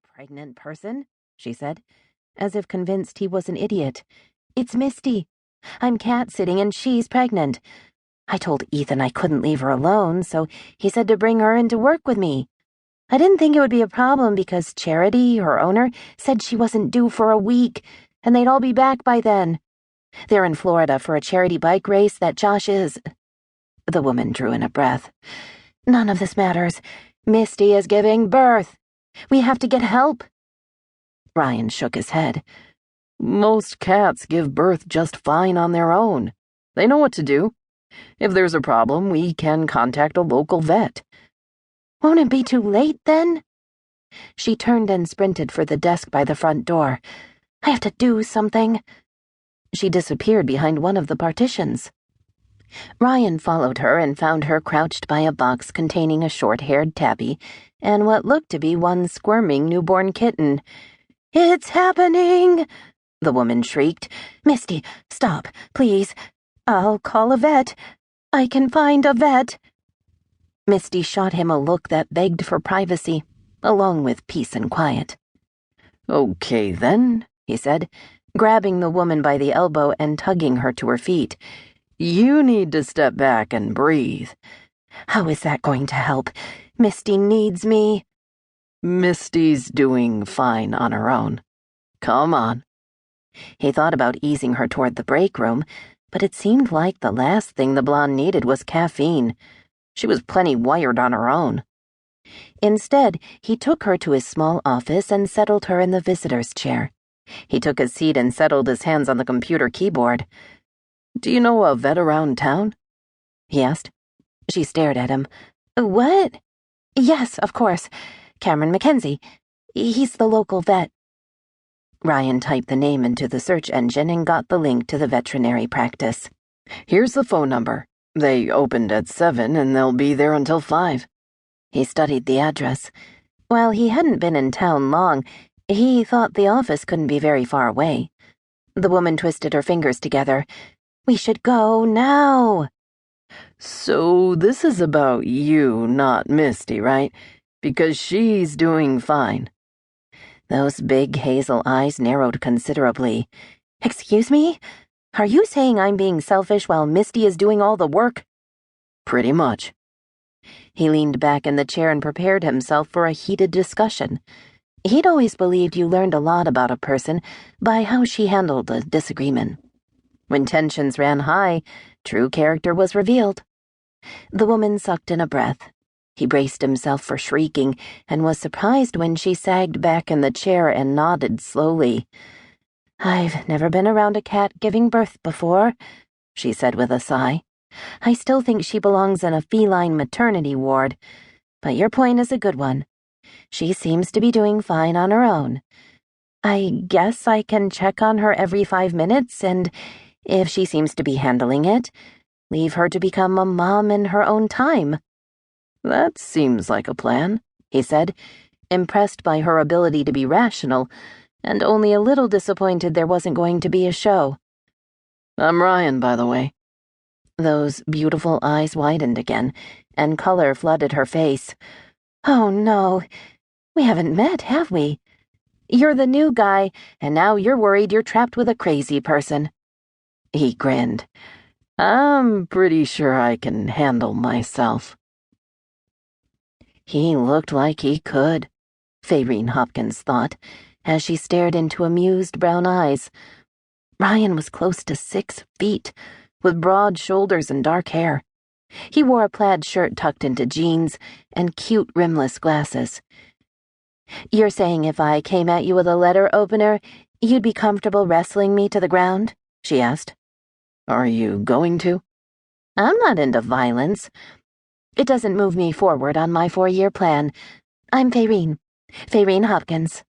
pregnant person," she said, as if convinced he was an idiot. "It's Misty. I'm cat-sitting and she's pregnant. I told Ethan I couldn't leave her alone, so he said to bring her in to work with me. I didn't think it would be a problem because Charity, her owner, said she wasn't due for a week, and they'd all be back by then. They're in Florida for a charity bike race that Josh is—" The woman drew in a breath. "None of this matters. Misty is giving birth. We have to get help." Ryan shook his head. "Most cats give birth just fine on their own. They know what to do. If there's a problem, we can contact a local vet." "Won't it be too late, then?" She turned and sprinted for the desk by the front door. "I have to do something." She disappeared behind one of the partitions. Ryan followed her and found her crouched by a box containing a short-haired tabby and what looked to be one squirming newborn kitten. "It's happening!" the woman shrieked. "Misty, stop, please. I'll call a vet. I can find a vet." Misty shot him a look that begged for privacy, along with peace and quiet. "Okay, then," he said, grabbing the woman by the elbow and tugging her to her feet. "You need to step back and breathe." "How is that going to help? Misty needs me." "Misty's doing fine on her own. Come on." He thought about easing her toward the break room, but it seemed like the last thing the blonde needed was caffeine. She was plenty wired on her own. Instead, he took her to his small office and settled her in the visitor's chair. He took a seat and settled his hands on the computer keyboard. "Do you know a vet around town?" he asked. She stared at him. "What?" "Yes, of course. Cameron Mackenzie. He's the local vet." Ryan typed the name into the search engine and got the link to the veterinary practice. "Here's the phone number. They opened at 7 and they'll be there until 5. He studied the address. While he hadn't been in town long, he thought the office couldn't be very far away. The woman twisted her fingers together. "We should go now." "So this is about you, not Misty, right? Because she's doing fine." Those big hazel eyes narrowed considerably. "Excuse me? Are you saying I'm being selfish while Misty is doing all the work?" "Pretty much." He leaned back in the chair and prepared himself for a heated discussion. He'd always believed you learned a lot about a person by how she handled a disagreement. When tensions ran high, true character was revealed. The woman sucked in a breath. He braced himself for shrieking and was surprised when she sagged back in the chair and nodded slowly. "I've never been around a cat giving birth before," she said with a sigh. "I still think she belongs in a feline maternity ward, but your point is a good one. She seems to be doing fine on her own. I guess I can check on her every 5 minutes, and if she seems to be handling it, leave her to become a mom in her own time." "That seems like a plan," he said, impressed by her ability to be rational, and only a little disappointed there wasn't going to be a show. "I'm Ryan, by the way." Those beautiful eyes widened again, and color flooded her face. "Oh, no. We haven't met, have we? You're the new guy, and now you're worried you're trapped with a crazy person." He grinned. "I'm pretty sure I can handle myself." He looked like he could, Fayrene Hopkins thought, as she stared into amused brown eyes. Ryan was close to 6 feet, with broad shoulders and dark hair. He wore a plaid shirt tucked into jeans and cute rimless glasses. "You're saying if I came at you with a letter opener, you'd be comfortable wrestling me to the ground?" she asked. "Are you going to?" "I'm not into violence. It doesn't move me forward on my 4-year plan. I'm Fayrene Hopkins."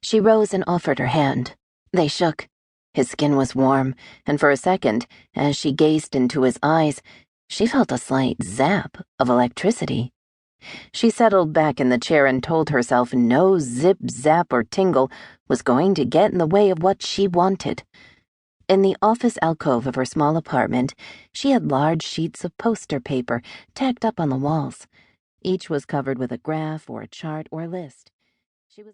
She rose and offered her hand. They shook. His skin was warm, and for a second, as she gazed into his eyes, she felt a slight zap of electricity. She settled back in the chair and told herself no zip, zap, or tingle was going to get in the way of what she wanted. In the office alcove of her small apartment, she had large sheets of poster paper tacked up on the walls. Each was covered with a graph or a chart or list.